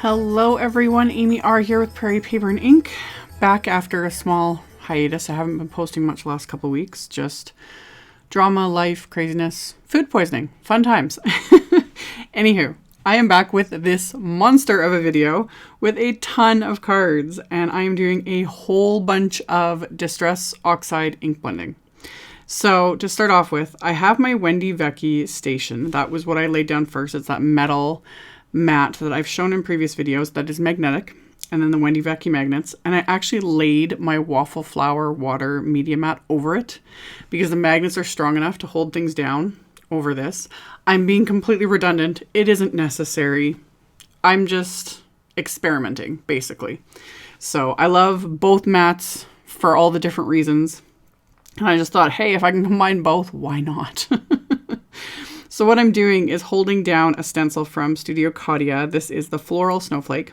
Hello everyone, AmyR here with Prairie Paper and Ink, back after a small hiatus. I haven't been posting much the last couple of weeks, just drama, life, craziness, food poisoning, fun times. Anywho, I am back with this monster of a video with a ton of cards, and I am doing a whole bunch of Distress Oxide ink blending. So to start off with, I have my Wendy Vecchi station. That was what I laid down first. It's that metal mat that I've shown in previous videos that is magnetic, and then the Wendy Vecchi magnets, and I actually laid my Waffle flour water media mat over it because the magnets are strong enough to hold things down over this. I'm being completely redundant. It isn't necessary. I'm just experimenting, basically. So I love both mats for all the different reasons, and I just thought, hey, if I can combine both, why not? So what I'm doing is holding down a stencil from Studio Katia. This is the Floral Snowflake,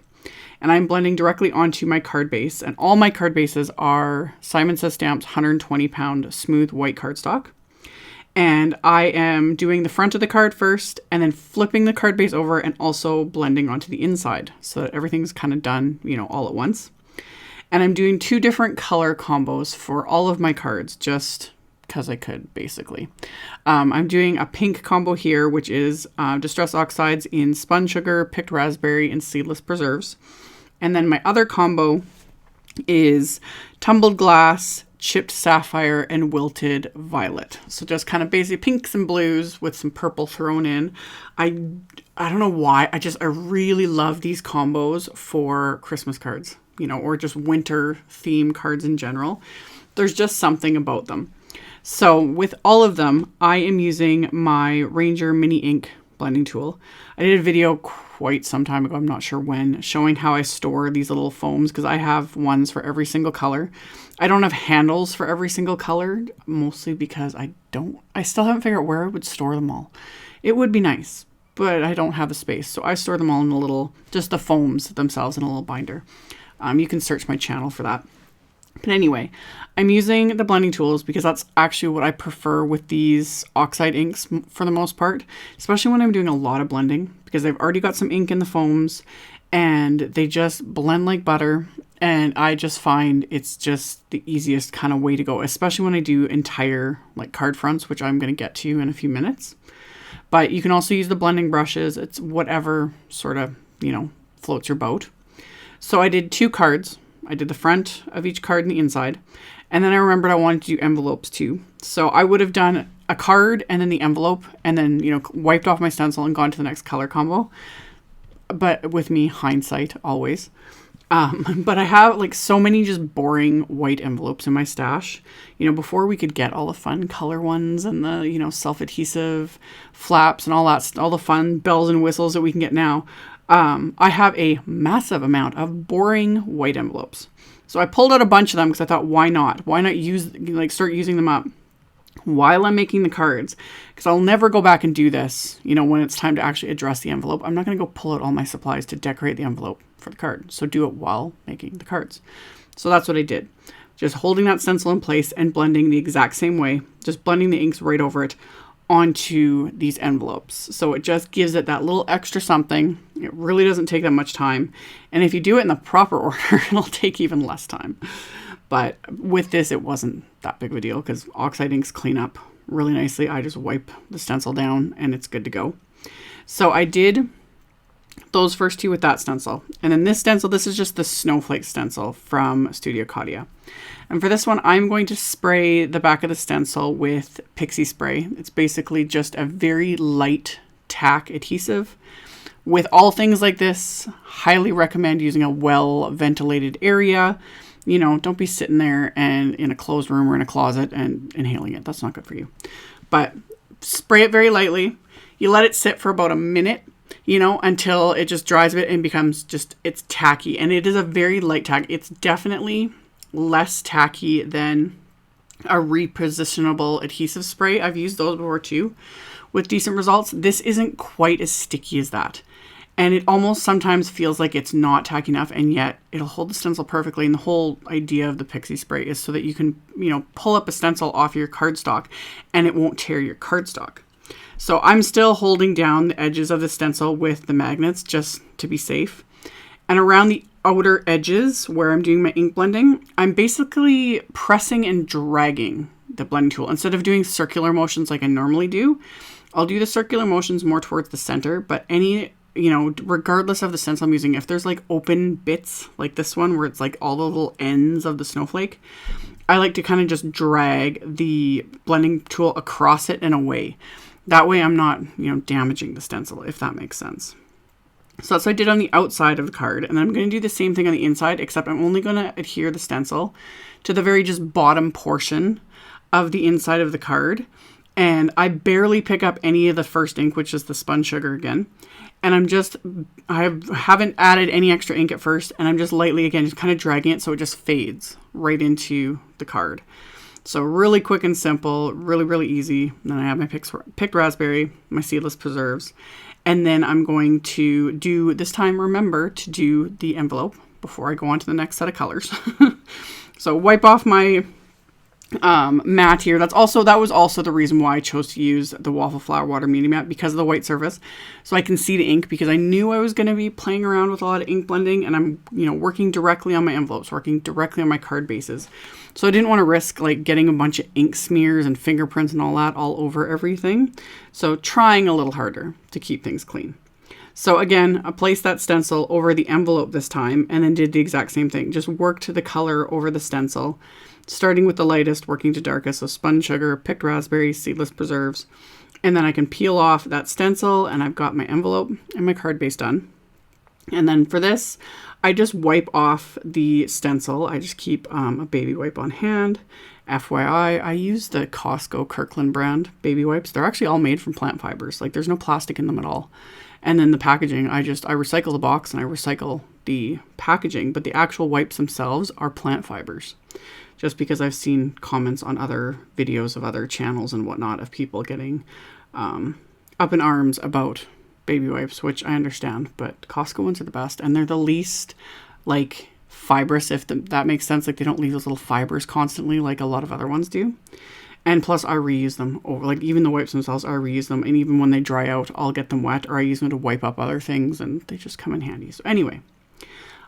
and I'm blending directly onto my card base. And all my card bases are Simon Says Stamp's 120 pound smooth white cardstock. And I am doing the front of the card first, and then flipping the card base over and also blending onto the inside so that everything's kind of done, you know, all at once. And I'm doing two different color combos for all of my cards, just because I could, basically. I'm doing a pink combo here, which is Distress Oxides in Spun Sugar, Picked Raspberry, and Seedless Preserves. And then my other combo is Tumbled Glass, Chipped Sapphire, and Wilted Violet. So just kind of basic pinks and blues with some purple thrown in. I don't know why, I really love these combos for Christmas cards, you know, or just winter theme cards in general. There's just something about them. So with all of them, I am using my Ranger Mini Ink blending tool. I did a video quite some time ago, I'm not sure when, showing how I store these little foams because I have ones for every single color. I don't have handles for every single color, mostly because I still haven't figured out where I would store them all. It would be nice, but I don't have the space. So I store them all in a little, just the foams themselves in a little binder. You can search my channel for that. But anyway, I'm using the blending tools because that's actually what I prefer with these Oxide inks for the most part, especially when I'm doing a lot of blending because I've already got some ink in the foams and they just blend like butter. And I just find it's just the easiest kind of way to go, especially when I do entire like card fronts, which I'm going to get to in a few minutes. But you can also use the blending brushes. It's whatever sort of, you know, floats your boat. So I did two cards. I did the front of each card and the inside. And then I remembered I wanted to do envelopes too. So I would have done a card and then the envelope and then, you know, wiped off my stencil and gone to the next color combo. But with me, hindsight always. But I have like so many just boring white envelopes in my stash. You know, before we could get all the fun color ones and the, you know, self-adhesive flaps and all that, all the fun bells and whistles that we can get now. I have a massive amount of boring white envelopes. So I pulled out a bunch of them because I thought, why not? Why not start using them up while I'm making the cards? Because I'll never go back and do this, you know, when it's time to actually address the envelope. I'm not going to go pull out all my supplies to decorate the envelope for the card. So do it while making the cards. So that's what I did. Just holding that stencil in place and blending the exact same way. Just blending the inks right over it onto these envelopes. So it just gives it that little extra something. It really doesn't take that much time. And if you do it in the proper order, it'll take even less time. But with this, it wasn't that big of a deal because Oxide inks clean up really nicely. I just wipe the stencil down and it's good to go. So I did those first two with that stencil. And then this stencil, this is just the Snowflake stencil from Studio Katia. And for this one, I'm going to spray the back of the stencil with PIXIE spray. It's basically just a very light tack adhesive. With all things like this, highly recommend using a well-ventilated area. You know, don't be sitting there and in a closed room or in a closet and inhaling it. That's not good for you. But spray it very lightly. You let it sit for about a minute, you know, until it just dries a bit and becomes just, it's tacky. And it is a very light tack. It's definitely less tacky than a repositionable adhesive spray. I've used those before too with decent results. This isn't quite as sticky as that. And it almost sometimes feels like it's not tacky enough, and yet it'll hold the stencil perfectly. And the whole idea of the PIXIE spray is so that you can, you know, pull up a stencil off your cardstock and it won't tear your cardstock. So I'm still holding down the edges of the stencil with the magnets just to be safe. And around the outer edges where I'm doing my ink blending, I'm basically pressing and dragging the blending tool. Instead of doing circular motions like I normally do, I'll do the circular motions more towards the center, but any, you know, regardless of the stencil I'm using, if there's like open bits like this one where it's like all the little ends of the snowflake, I like to kind of just drag the blending tool across it and away. That way I'm not, you know, damaging the stencil, if that makes sense. So that's what I did on the outside of the card. And then I'm going to do the same thing on the inside, except I'm only going to adhere the stencil to the very just bottom portion of the inside of the card. And I barely pick up any of the first ink, which is the spun sugar again. And I haven't added any extra ink at first. And I'm just lightly, again, just kind of dragging it so it just fades right into the card. So really quick and simple, really, really easy. And then I have my picked raspberry, my seedless preserves. And then I'm going to do, this time remember to do the envelope before I go on to the next set of colors. So wipe off my matte here. That was also the reason why I chose to use the Waffle Flower Water Media Matte, because of the white surface. So I can see the ink, because I knew I was going to be playing around with a lot of ink blending, and I'm, you know, working directly on my envelopes, working directly on my card bases. So I didn't want to risk like getting a bunch of ink smears and fingerprints and all that all over everything. So trying a little harder to keep things clean. So again, I placed that stencil over the envelope this time, and then did the exact same thing. Just worked the color over the stencil, starting with the lightest, working to darkest. So spun sugar, picked raspberry, seedless preserves. And then I can peel off that stencil, and I've got my envelope and my card base done. And then for this, I just wipe off the stencil. I just keep a baby wipe on hand. FYI, I use the Costco Kirkland brand baby wipes. They're actually all made from plant fibers. Like, there's no plastic in them at all. And then the packaging, I recycle the box and I recycle the packaging, but the actual wipes themselves are plant fibers. Just because I've seen comments on other videos of other channels and whatnot of people getting up in arms about baby wipes, which I understand, but Costco ones are the best, and they're the least like fibrous, if that makes sense. Like, they don't leave those little fibers constantly like a lot of other ones do. And plus I reuse them over, like, even the wipes themselves, I reuse them, and even when they dry out, I'll get them wet, or I use them to wipe up other things, and they just come in handy. So anyway,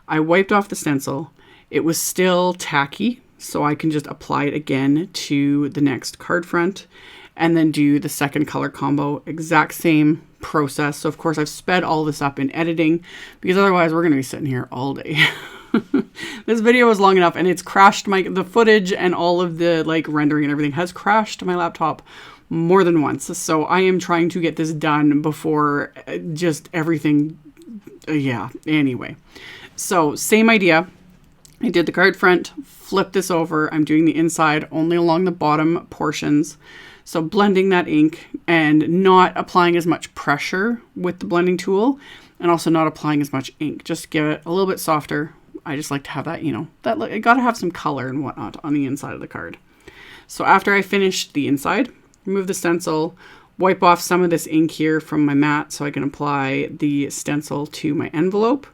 I wiped off the stencil. It was still tacky, so I can just apply it again to the next card front, and then do the second color combo. Exact same process. So of course I've sped all this up in editing, because otherwise we're going to be sitting here all day. This video was long enough, and it's crashed the footage, and all of the like rendering and everything has crashed my laptop more than once. So I am trying to get this done before just everything. Yeah. Anyway, so same idea. I did the card front, flip this over. I'm doing the inside only along the bottom portions. So blending that ink and not applying as much pressure with the blending tool, and also not applying as much ink. Just give it a little bit softer. I just like to have that, you know, that I got to have some color and whatnot on the inside of the card. So after I finished the inside, remove the stencil, wipe off some of this ink here from my mat so I can apply the stencil to my envelope.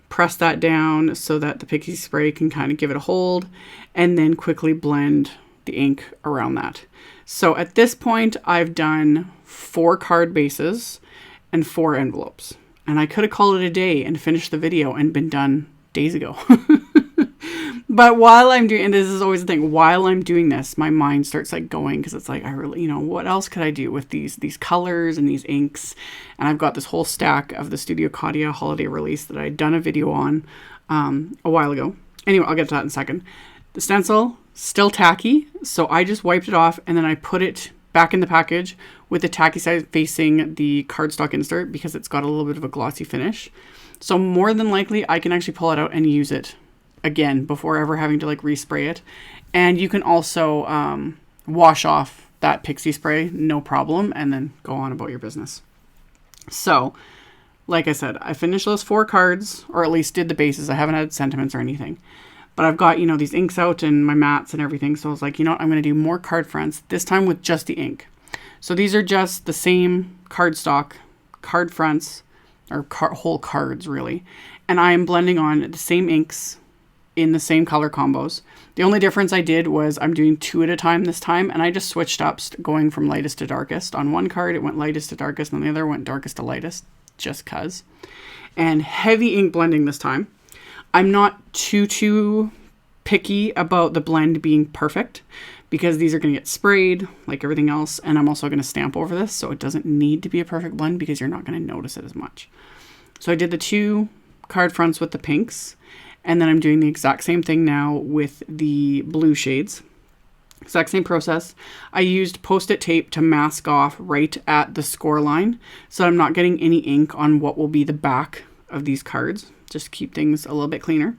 Press that down so that the PIXIE spray can kind of give it a hold, and then quickly blend the ink around that. So at this point, I've done 4 card bases and 4 envelopes. And I could have called it a day and finished the video and been done days ago. But while I'm doing, and this is always the thing, while I'm doing this, my mind starts like going, because it's like, I really, you know, what else could I do with these colors and these inks? And I've got this whole stack of the Studio Katia holiday release that I'd done a video on a while ago. Anyway, I'll get to that in a second. The stencil, still tacky, so I just wiped it off, and then I put it back in the package with the tacky side facing the cardstock insert, because it's got a little bit of a glossy finish. So more than likely, I can actually pull it out and use it again before ever having to like respray it. And you can also wash off that PIXIE spray, no problem, and then go on about your business. So, like I said, I finished those 4 cards, or at least did the bases. I haven't had sentiments or anything. But I've got, you know, these inks out and my mats and everything. So I was like, you know what, I'm going to do more card fronts, this time with just the ink. So these are just the same cardstock, card fronts, or whole cards really. And I am blending on the same inks in the same color combos. The only difference I did was I'm doing 2 at a time this time, and I just switched up, going from lightest to darkest. On one card, it went lightest to darkest, and on the other went darkest to lightest. just cuz. And heavy ink blending this time. I'm not too picky about the blend being perfect because these are going to get sprayed like everything else. And I'm also going to stamp over this, so it doesn't need to be a perfect blend because you're not going to notice it as much. So I did the 2 card fronts with the pinks, and then I'm doing the exact same thing now with the blue shades. Exact same process. I used Post-it tape to mask off right at the score line, so I'm not getting any ink on what will be the back of these cards, just to keep things a little bit cleaner.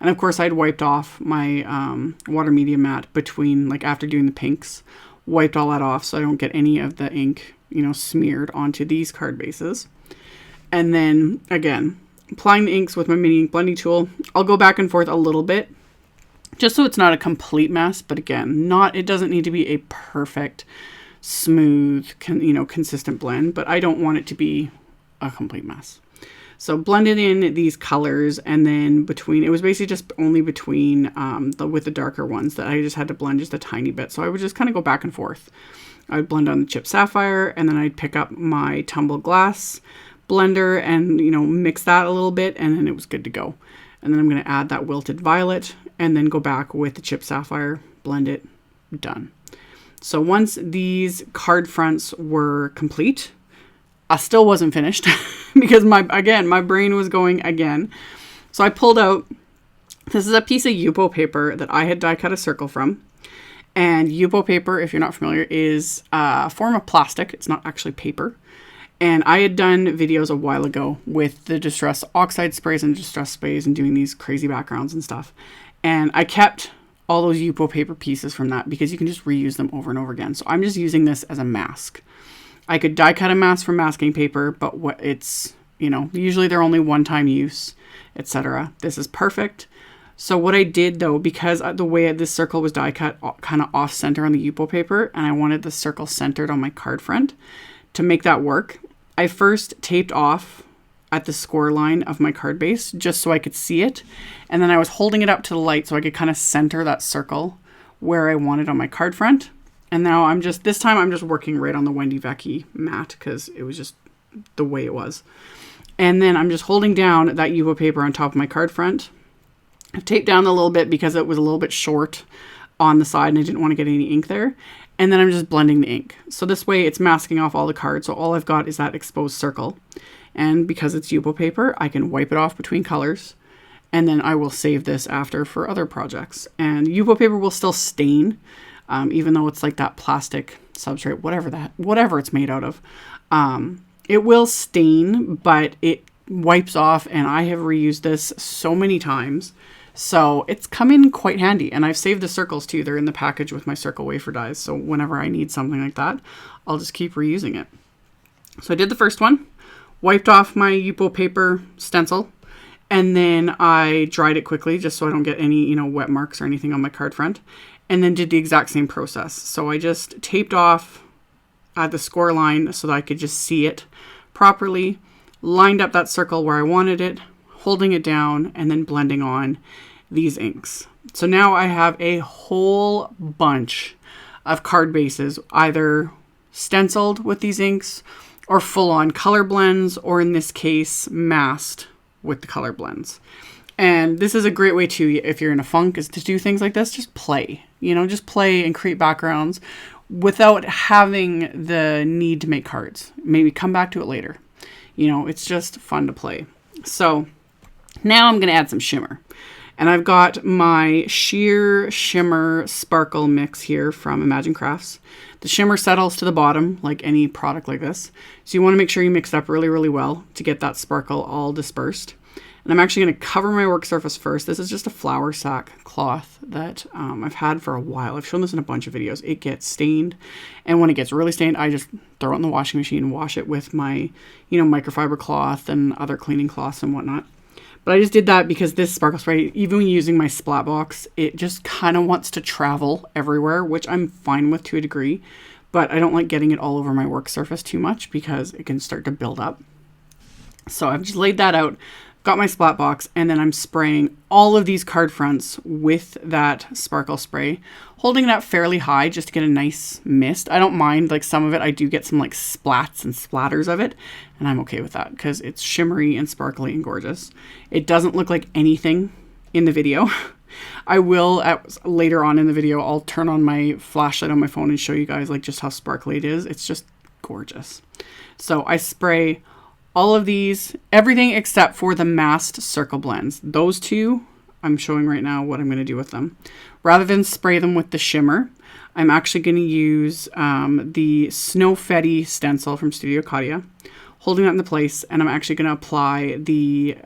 And of course I'd wiped off my water media mat between, like after doing the pinks, wiped all that off so I don't get any of the ink, you know, smeared onto these card bases. And then again, applying the inks with my mini ink blending tool. I'll go back and forth a little bit just so it's not a complete mess, but again, it doesn't need to be a perfect, smooth, consistent blend, but I don't want it to be a complete mess. So blended in these colors, and then it was basically just only between with the darker ones that I just had to blend just a tiny bit. So I would just kind of go back and forth. I would blend on the chip sapphire, and then I'd pick up my tumbled glass blender and, mix that a little bit, and then it was good to go. And then I'm going to add that wilted violet and then go back with the chip sapphire, blend it, done. So once these card fronts were complete, I still wasn't finished because my brain was going again. So I pulled out, this is a piece of YUPO paper that I had die cut a circle from. And YUPO paper, if you're not familiar, is a form of plastic. It's not actually paper. And I had done videos a while ago with the distress oxide sprays and distress sprays and doing these crazy backgrounds and stuff. And I kept all those YUPO paper pieces from that because you can just reuse them over and over again. So I'm just using this as a mask. I could die cut a mask from masking paper, but usually they're only one-time use, etc. This is perfect. So what I did though, because the way this circle was die cut kind of off center on the YUPO paper, and I wanted the circle centered on my card front, to make that work, I first taped off at the score line of my card base just so I could see it. And then I was holding it up to the light so I could kind of center that circle where I wanted on my card front. And now this time I'm just working right on the Wendy Vecchi mat because it was just the way it was. And then I'm just holding down that YUPO paper on top of my card front. I've taped down a little bit because it was a little bit short on the side and I didn't want to get any ink there. And then I'm just blending the ink. So this way it's masking off all the cards. So all I've got is that exposed circle. And because it's YUPO paper, I can wipe it off between colors. And then I will save this after for other projects. And YUPO paper will still stain, even though it's like that plastic substrate, whatever it's made out of. It will stain, but it wipes off. And I have reused this so many times. So it's come in quite handy, and I've saved the circles too. They're in the package with my circle wafer dies. So whenever I need something like that, I'll just keep reusing it. So I did the first one, wiped off my YUPO paper stencil, and then I dried it quickly just so I don't get any, wet marks or anything on my card front, and then did the exact same process. So I just taped off the score line so that I could just see it properly, lined up that circle where I wanted it, holding it down, and then blending on these inks. So now I have a whole bunch of card bases, either stenciled with these inks or full-on color blends, or in this case, masked with the color blends. And this is a great way too, if you're in a funk, is to do things like this. Just play, just play and create backgrounds without having the need to make cards. Maybe come back to it later. It's just fun to play. So now I'm going to add some shimmer. And I've got my sheer shimmer sparkle mix here from Imagine Crafts. The shimmer settles to the bottom like any product like this. So you want to make sure you mix it up really, really well to get that sparkle all dispersed. And I'm actually going to cover my work surface first. This is just a flour sack cloth that I've had for a while. I've shown this in a bunch of videos. It gets stained. And when it gets really stained, I just throw it in the washing machine and wash it with my, microfiber cloth and other cleaning cloths and whatnot. But I just did that because this sparkle spray, even when using my splat box, it just kind of wants to travel everywhere, which I'm fine with to a degree. But I don't like getting it all over my work surface too much because it can start to build up. So I've just laid that out, got my splat box, and then I'm spraying all of these card fronts with that sparkle spray, holding it up fairly high just to get a nice mist. I don't mind, like some of it, I do get some like splats and splatters of it, and I'm okay with that because it's shimmery and sparkly and gorgeous. It doesn't look like anything in the video. I will, later on in the video, I'll turn on my flashlight on my phone and show you guys like just how sparkly it is. It's just gorgeous. So I spray all of these, everything except for the masked circle blends. Those two, I'm showing right now what I'm going to do with them. Rather than spray them with the shimmer, I'm actually going to use the SNOW-FETTI stencil from Studio Katia, holding that into place, and I'm actually going to apply the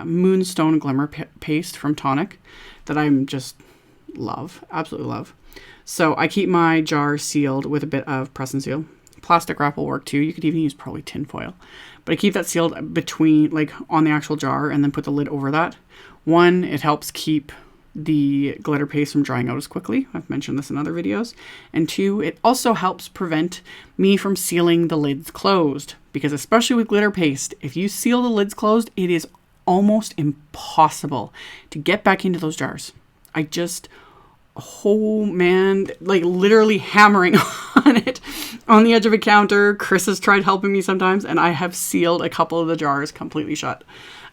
moonstone glimmer paste from Tonic that I'm just love, absolutely love. So I keep my jar sealed with a bit of press and seal. Plastic wrap will work too. You could even use probably tin foil. But I keep that sealed between, like on the actual jar, and then put the lid over that. One, it helps keep the glitter paste from drying out as quickly. I've mentioned this in other videos. And two, it also helps prevent me from sealing the lids closed. Because especially with glitter paste, if you seal the lids closed, it is almost impossible to get back into those jars. Oh man, like literally hammering on it on the edge of a counter. Chris has tried helping me sometimes, and I have sealed a couple of the jars completely shut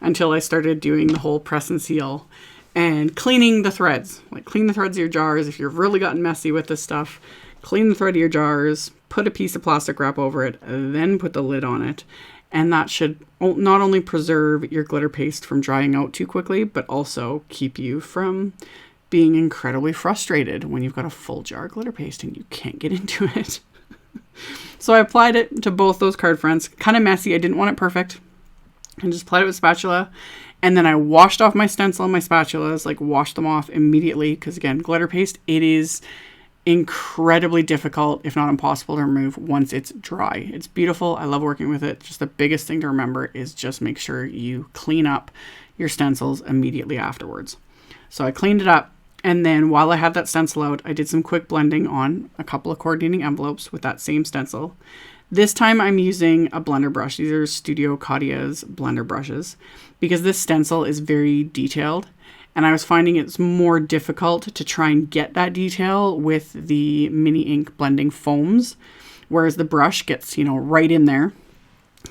until I started doing the whole press and seal and cleaning the threads. Like clean the threads of your jars. If you've really gotten messy with this stuff, clean the thread of your jars, put a piece of plastic wrap over it, then put the lid on it. And that should not only preserve your glitter paste from drying out too quickly, but also keep you from being incredibly frustrated when you've got a full jar of glitter paste and you can't get into it. So I applied it to both those card fronts. Kind of messy. I didn't want it perfect. I just applied it with spatula. And then I washed off my stencil and my spatulas, like washed them off immediately. Because again, glitter paste, it is incredibly difficult, if not impossible, to remove once it's dry. It's beautiful. I love working with it. Just the biggest thing to remember is just make sure you clean up your stencils immediately afterwards. So I cleaned it up. And then while I had that stencil out, I did some quick blending on a couple of coordinating envelopes with that same stencil. This time I'm using a blender brush. These are Studio Katia's blender brushes because this stencil is very detailed. And I was finding it's more difficult to try and get that detail with the mini ink blending foams, whereas the brush gets, you know, right in there,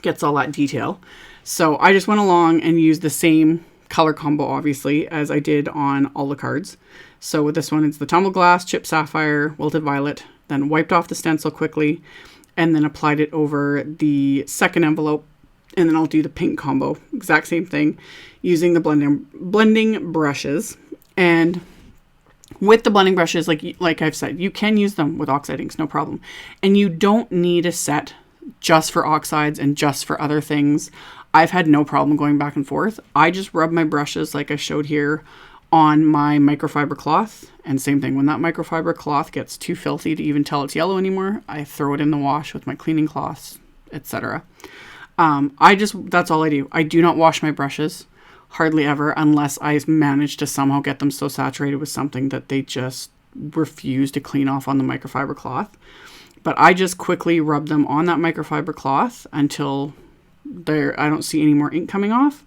gets all that detail. So I just went along and used the same color combo, obviously, as I did on all the cards. So with this one, it's the Tumbled Glass, Chip Sapphire, Wilted Violet, then wiped off the stencil quickly, and then applied it over the second envelope. And then I'll do the pink combo, exact same thing, using the blending brushes. And with the blending brushes, like I've said, you can use them with Oxide inks, no problem. And you don't need a set just for oxides and just for other things. I've had no problem going back and forth. I just rub my brushes like I showed here on my microfiber cloth. And same thing, when that microfiber cloth gets too filthy to even tell it's yellow anymore, I throw it in the wash with my cleaning cloths, etc. That's all I do. I do not wash my brushes, hardly ever, unless I manage to somehow get them so saturated with something that they just refuse to clean off on the microfiber cloth. But I just quickly rub them on that microfiber cloth until I don't see any more ink coming off.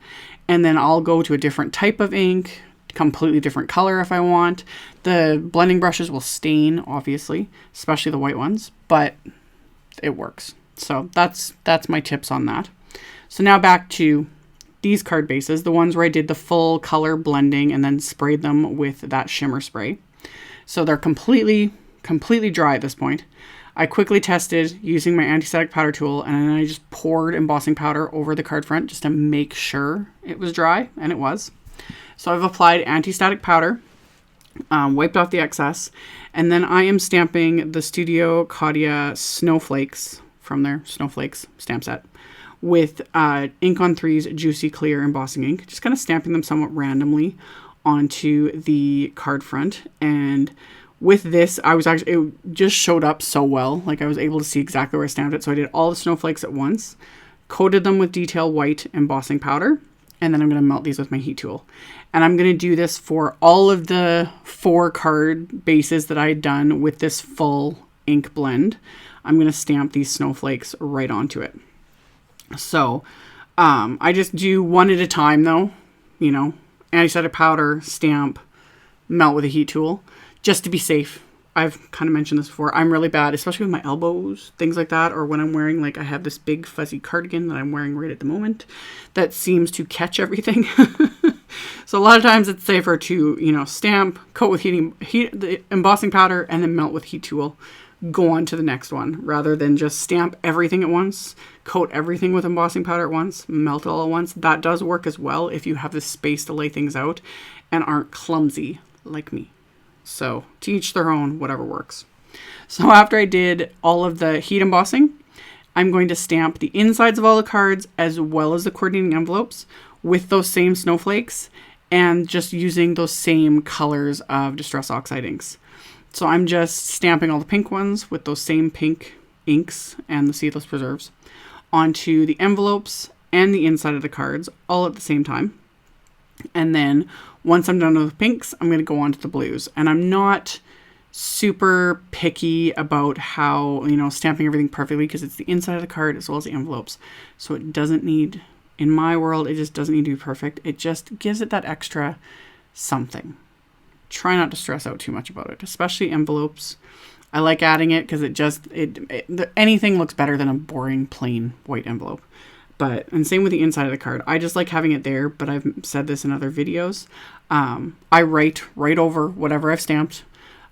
And then I'll go to a different type of ink, completely different color if I want. The blending brushes will stain, obviously, especially the white ones, but it works. So that's my tips on that. So now back to these card bases, the ones where I did the full color blending and then sprayed them with that shimmer spray. So they're completely dry at this point. I quickly tested using my anti-static powder tool, and then I just poured embossing powder over the card front just to make sure it was dry, and it was. So I've applied anti-static powder, wiped off the excess, and then I am stamping the Studio Katia Snowflakes from their Snowflakes stamp set with Ink on 3's Juicy Clear embossing ink, just kind of stamping them somewhat randomly onto the card front. And with this, it just showed up so well. Like I was able to see exactly where I stamped it. So I did all the snowflakes at once, coated them with detail white embossing powder, and then I'm going to melt these with my heat tool. And I'm going to do this for all of the 4 card bases that I had done with this full ink blend. I'm going to stamp these snowflakes right onto it. So I just do one at a time though, you know, anti-static powder, stamp, melt with a heat tool, just to be safe. I've kind of mentioned this before. I'm really bad, especially with my elbows, things like that, or when I'm wearing, like, I have this big fuzzy cardigan that I'm wearing right at the moment that seems to catch everything. So a lot of times it's safer to, you know, stamp, coat with the embossing powder, and then melt with heat tool. Go on to the next one, rather than just stamp everything at once, coat everything with embossing powder at once, melt it all at once. That does work as well if you have the space to lay things out and aren't clumsy like me. So to each their own, whatever works. So after I did all of the heat embossing, I'm going to stamp the insides of all the cards as well as the coordinating envelopes with those same snowflakes and just using those same colors of Distress Oxide inks. So I'm just stamping all the pink ones with those same pink inks and the seedless preserves onto the envelopes and the inside of the cards all at the same time. And then once I'm done with the pinks, I'm going to go on to the blues. And I'm not super picky about how, you know, stamping everything perfectly because it's the inside of the card as well as the envelopes. So it doesn't need, in my world, it just doesn't need to be perfect. It just gives it that extra something. Try not to stress out too much about it, especially envelopes. I like adding it because anything looks better than a boring plain white envelope. And same with the inside of the card. I just like having it there, but I've said this in other videos. I write right over whatever I've stamped.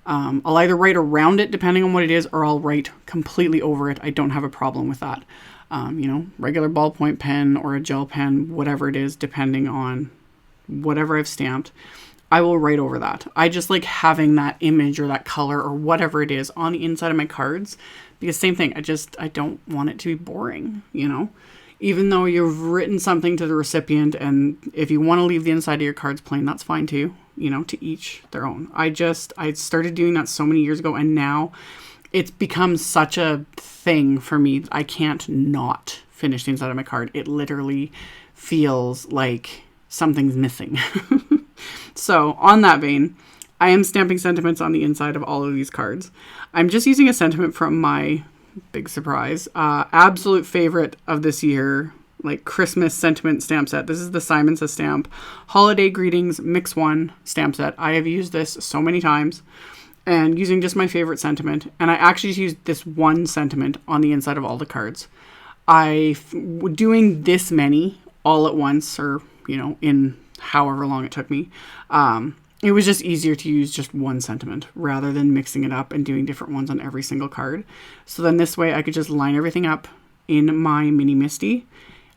I'll either write around it depending on what it is, or I'll write completely over it. I don't have a problem with that. You know, regular ballpoint pen or a gel pen, whatever it is, depending on whatever I've stamped. I will write over that. I just like having that image or that color or whatever it is on the inside of my cards, because same thing, I don't want it to be boring, you know? Even though you've written something to the recipient, and if you want to leave the inside of your cards plain, that's fine too, you know, to each their own. I started doing that so many years ago, and now it's become such a thing for me. I can't not finish the inside of my card. It literally feels like something's missing. So on that vein, I am stamping sentiments on the inside of all of these cards. I'm just using a sentiment from my big surprise, absolute favorite of this year, like Christmas sentiment stamp set. This is the Simon Says Stamp Holiday Greetings Mix 1 stamp set. I have used this so many times, and using just my favorite sentiment, and I actually just used this one sentiment on the inside of all the cards. Doing this many all at once, or, you know, in however long it took me, it was just easier to use just one sentiment rather than mixing it up and doing different ones on every single card. So then this way I could just line everything up in my mini Misty.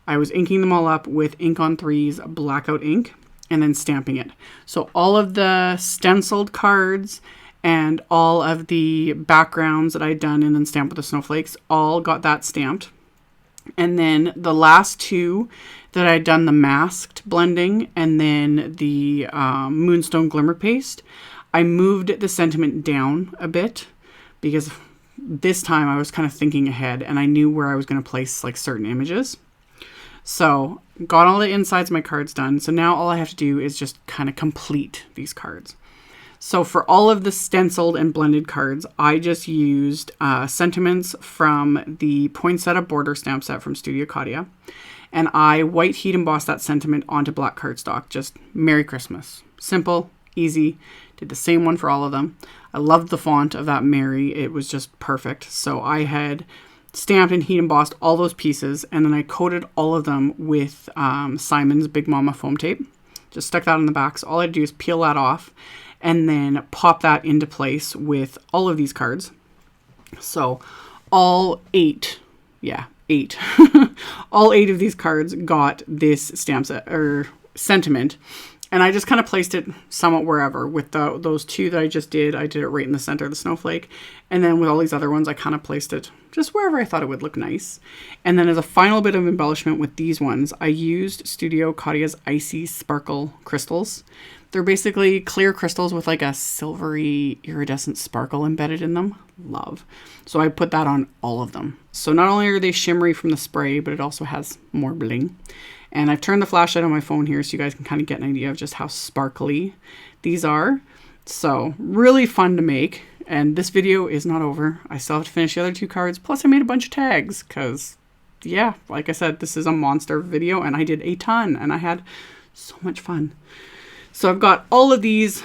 I was inking them all up with Ink on 3's blackout ink and then stamping it. So all of the stenciled cards and all of the backgrounds that I'd done and then stamped with the snowflakes all got that stamped. And then the last two that I'd done the masked blending and then the moonstone glimmer paste, I moved the sentiment down a bit because this time I was kind of thinking ahead and I knew where I was going to place like certain images. So got all the insides of my cards done. So now all I have to do is just kind of complete these cards. So for all of the stenciled and blended cards, I just used sentiments from the Poinsettia border stamp set from Studio Katia. And I white heat embossed that sentiment onto black cardstock. Just Merry Christmas. Simple, easy. Did the same one for all of them. I loved the font of that Merry. It was just perfect. So I had stamped and heat embossed all those pieces. And then I coated all of them with Simon's Big Mama foam tape. Just stuck that on the back. So all I had to do is peel that off and then pop that into place with all of these cards. So all 8, all 8 of these cards got this stamp set or sentiment. And I just kind of placed it somewhat wherever. With those 2 that I did it right in the center of the snowflake. And then with all these other ones, I kind of placed it just wherever I thought it would look nice. And then as a final bit of embellishment with these ones, I used Studio Katia's Icy Sparkle crystals. They're basically clear crystals with like a silvery iridescent sparkle embedded in them. Love. So I put that on all of them. So not only are they shimmery from the spray, but it also has more bling. And I've turned the flashlight on my phone here so you guys can kind of get an idea of just how sparkly these are. So really fun to make. And this video is not over. I still have to finish the other 2 cards. Plus I made a bunch of tags because, yeah, like I said, this is a monster video and I did a ton. And I had So much fun. So I've got all of these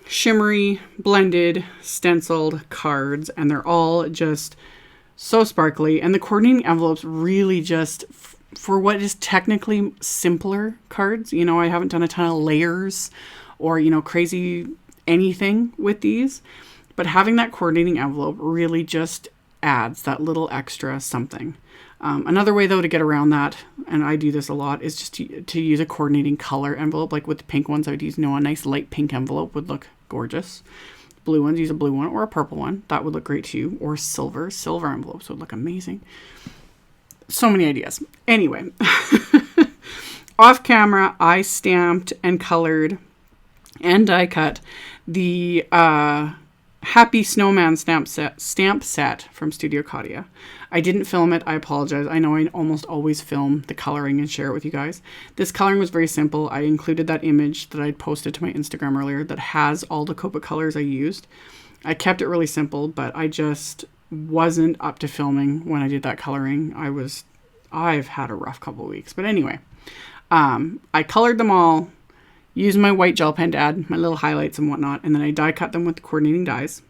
shimmery, blended, stenciled cards, and they're all just so sparkly. And the coordinating envelopes really just, for what is technically simpler cards, you know, I haven't done a ton of layers or, you know, crazy anything with these, but having that coordinating envelope really just adds that little extra something. Another way though to get around that, and I do this a lot, is just to use a coordinating color envelope. Like with the pink ones, I would use, you know, a nice light pink envelope would look gorgeous. Blue ones, use a blue one or a purple one. That would look great too. Or silver envelopes would look amazing. So many ideas. Anyway, off camera, I stamped and colored and die cut the Happy Snowman stamp set from Studio Katia. I didn't film it. I apologize. I know I almost always film the coloring and share it with you guys. This coloring was very simple. I included that image that I'd posted to my Instagram earlier that has all the Copic colors I used. I kept it really simple, but I just wasn't up to filming when I did that coloring. I've had a rough couple of weeks. But anyway, I colored them all, used my white gel pen to add my little highlights and whatnot, and then I die cut them with the coordinating dies.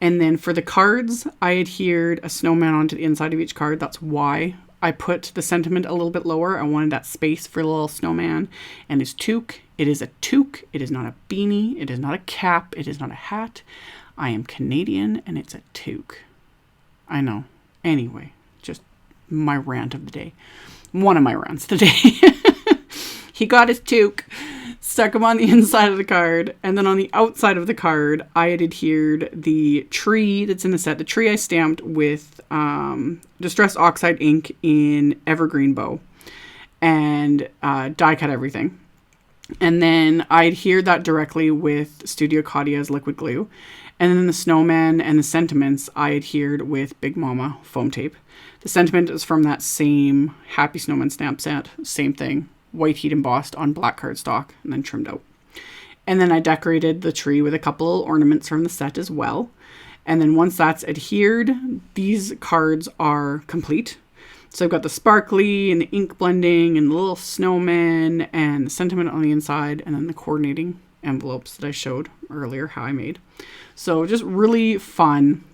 And then for the cards, I adhered a snowman onto the inside of each card. That's why I put the sentiment a little bit lower. I wanted that space for a little snowman. And his toque, it is a toque. It is not a beanie. It is not a cap. It is not a hat. I am Canadian and it's a toque. I know. Anyway, just my rant of the day. One of my rants today. He got his toque, stuck him on the inside of the card, and then on the outside of the card, I had adhered the tree that's in the set. The tree I stamped with Distressed Oxide ink in Evergreen Bow, and die cut everything. And then I adhered that directly with Studio Katia's liquid glue. And then the snowman and the sentiments I adhered with Big Mama foam tape. The sentiment is from that same Happy Snowman stamp set, same thing. White heat embossed on black cardstock and then trimmed out. And then I decorated the tree with a couple of ornaments from the set as well. And then once that's adhered, these cards are complete. So I've got the sparkly and the ink blending and the little snowman and the sentiment on the inside, and then the coordinating envelopes that I showed earlier how I made. So just really fun.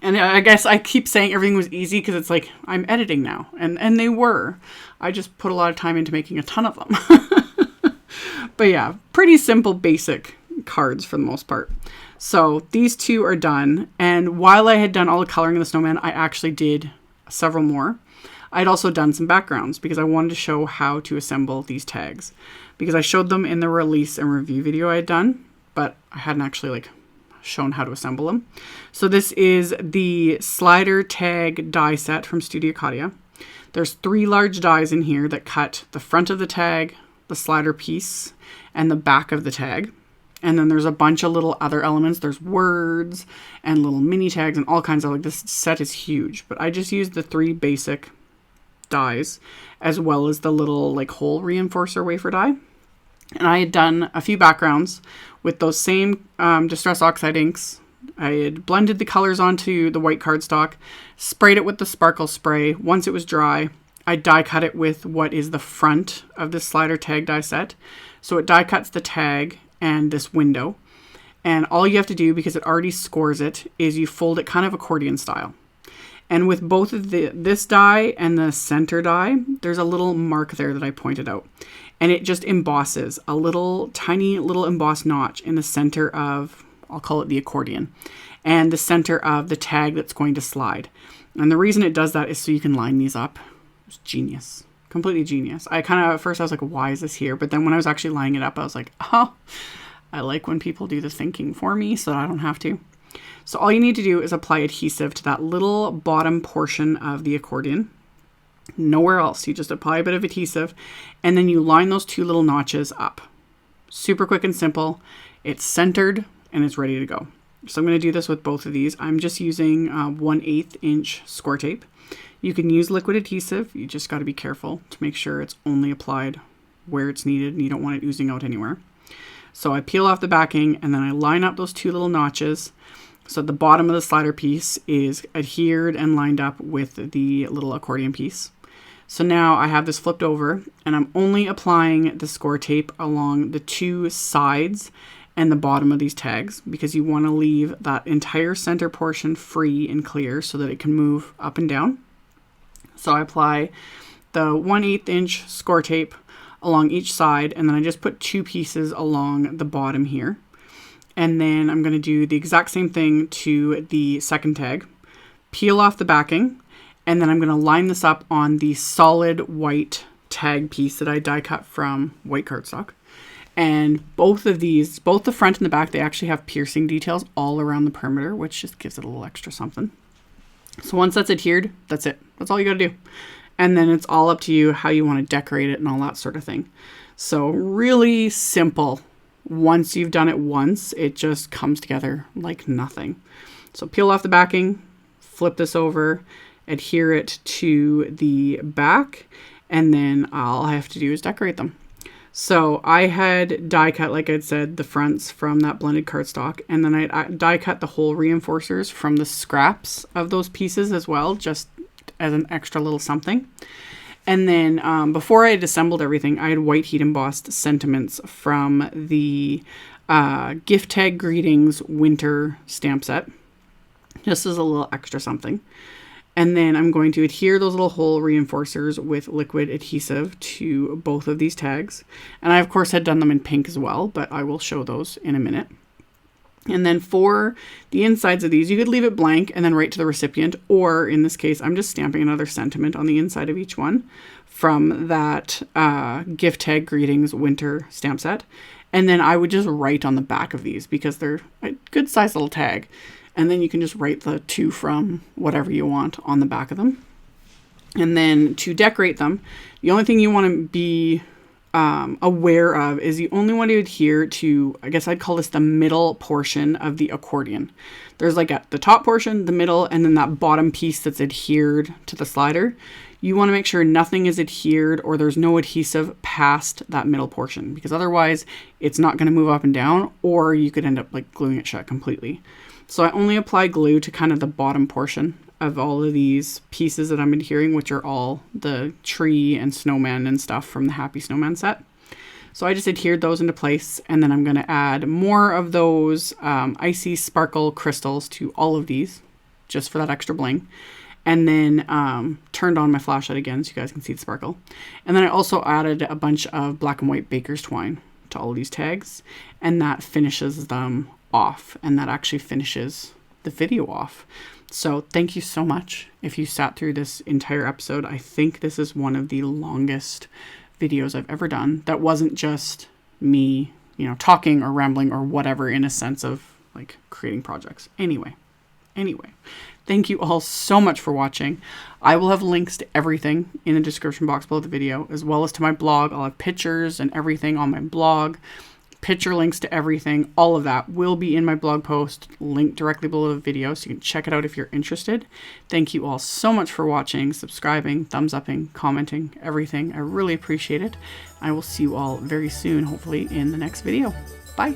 And I guess I keep saying everything was easy because it's like I'm editing now. And they were. I just put a lot of time into making a ton of them. But yeah, pretty simple, basic cards for the most part. So these two are done. And while I had done all the coloring of the snowman, I actually did several more. I'd also done some backgrounds because I wanted to show how to assemble these tags. Because I showed them in the release and review video I had done, but I hadn't actually shown how to assemble them. So this is the slider tag die set from Studio Katia. There's 3 large dies in here that cut the front of the tag, the slider piece, and the back of the tag. And then there's a bunch of little other elements. There's words and little mini tags and all kinds of, this set is huge. But I just used the 3 basic dies as well as the little hole reinforcer wafer die. And I had done a few backgrounds with those same Distress Oxide inks. I had blended the colors onto the white cardstock, sprayed it with the sparkle spray. Once it was dry, I die cut it with what is the front of the slider tag die set. So it die cuts the tag and this window. And all you have to do, because it already scores it, is you fold it kind of accordion style. And with both of this die and the center die, there's a little mark there that I pointed out. And it just embosses a tiny little embossed notch in the center of, I'll call it the accordion, and the center of the tag that's going to slide. And the reason it does that is so you can line these up. It's genius. Completely genius. At first I was like, why is this here? But then when I was actually lining it up, I was like, oh, I like when people do the thinking for me so that I don't have to. So all you need to do is apply adhesive to that little bottom portion of the accordion. Nowhere else. You just apply a bit of adhesive and then you line those 2 little notches up. Super quick and simple. It's centered and it's ready to go. So I'm going to do this with both of these. I'm just using 1/8 inch score tape. You can use liquid adhesive. You just got to be careful to make sure it's only applied where it's needed and you don't want it oozing out anywhere. So I peel off the backing and then I line up those 2 little notches. So the bottom of the slider piece is adhered and lined up with the little accordion piece. So now I have this flipped over and I'm only applying the score tape along the 2 sides and the bottom of these tags, because you want to leave that entire center portion free and clear so that it can move up and down. So I apply the 1/8 inch score tape along each side, and then I just put 2 pieces along the bottom here. And then I'm going to do the exact same thing to the second tag, peel off the backing, and then I'm going to line this up on the solid white tag piece that I die cut from white cardstock. And both of these, both the front and the back, they actually have piercing details all around the perimeter, which just gives it a little extra something. So once that's adhered, that's it. That's all you got to do. And then it's all up to you how you want to decorate it and all that sort of thing. So really simple. Once you've done it once, it just comes together like nothing. So peel off the backing, flip this over, adhere it to the back, and then all I have to do is decorate them. So I had die cut, like I'd said, the fronts from that blended cardstock, and then I die cut the whole reinforcers from the scraps of those pieces as well, just as an extra little something. And then before I had assembled everything, I had white heat embossed sentiments from the Gift Tag Greetings Winter stamp set, just as a little extra something. And then I'm going to adhere those little hole reinforcers with liquid adhesive to both of these tags. And I, of course, had done them in pink as well, but I will show those in a minute. And then for the insides of these, you could leave it blank and then write to the recipient, or in this case, I'm just stamping another sentiment on the inside of each one from that Gift Tag Greetings Winter stamp set. And then I would just write on the back of these because they're a good size little tag. And then you can just write the to from whatever you want on the back of them. And then to decorate them, the only thing you want to be aware of is you only want to adhere to, I guess I'd call this the middle portion of the accordion. There's like the top portion, the middle, and then that bottom piece that's adhered to the slider. You want to make sure nothing is adhered or there's no adhesive past that middle portion, because otherwise it's not going to move up and down, or you could end up like gluing it shut completely. So I only apply glue to kind of the bottom portion of all of these pieces that I'm adhering, which are all the tree and snowman and stuff from the Happy Snowman set. So I just adhered those into place, and then I'm going to add more of those icy sparkle crystals to all of these, just for that extra bling. And then turned on my flashlight again so you guys can see the sparkle. And then I also added a bunch of black and white baker's twine to all of these tags, and that finishes them off, and that actually finishes the video off. So thank you so much if you sat through this entire episode. I think this is one of the longest videos I've ever done that wasn't just me, talking or rambling or whatever, in a sense of like creating projects. Anyway, thank you all so much for watching. I will have links to everything in the description box below the video, as well as to my blog. I'll have pictures and everything on my blog. Picture links to everything, all of that will be in my blog post, linked directly below the video, so you can check it out if you're interested. Thank you all so much for watching, subscribing, thumbs upping, commenting, everything. I really appreciate it. I will see you all very soon, hopefully in the next video. Bye.